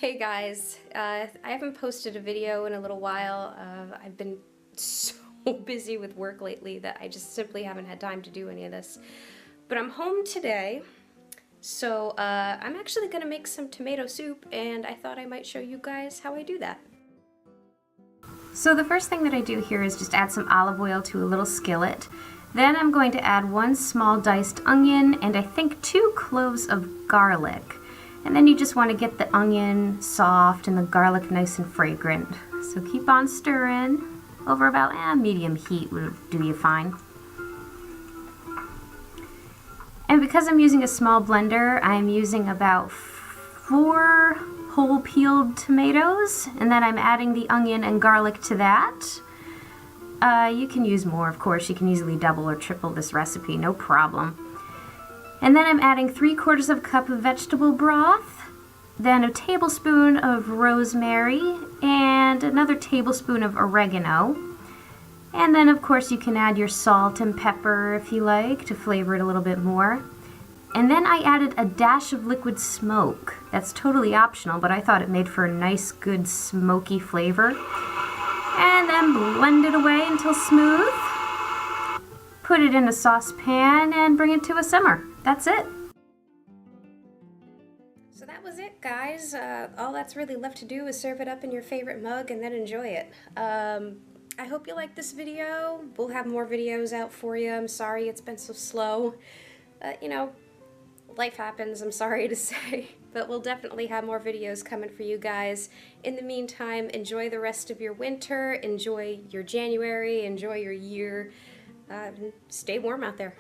Hey guys, I haven't posted a video in a little while. I've been so busy with work lately that I just simply haven't had time to do any of this. But I'm home today, so I'm actually gonna make some tomato soup, and I thought I might show you guys how I do that. So the first thing that I do here is just add some olive oil to a little skillet. Then I'm going to add one small diced onion and I think 2 cloves of garlic. And then you just want to get the onion soft and the garlic nice and fragrant. So keep on stirring over about medium heat will do you fine. And because I'm using a small blender, I'm using about 4 whole peeled tomatoes, and then I'm adding the onion and garlic to that. You can use more, of course. You can easily double or triple this recipe, no problem. And then I'm adding 3/4 cup of vegetable broth, then a tablespoon of rosemary, and another tablespoon of oregano. And then of course you can add your salt and pepper if you like to flavor it a little bit more. And then I added a dash of liquid smoke. That's totally optional, but I thought it made for a nice, good, smoky flavor. And then blend it away until smooth. Put it in a saucepan and bring it to a simmer. That's it. So that was it, guys. All that's really left to do is serve it up in your favorite mug and then enjoy it. I hope you liked this video. We'll have more videos out for you. I'm sorry it's been so slow. You know, life happens, I'm sorry to say. But we'll definitely have more videos coming for you guys. In the meantime, enjoy the rest of your winter. Enjoy your January. Enjoy your year. Stay warm out there.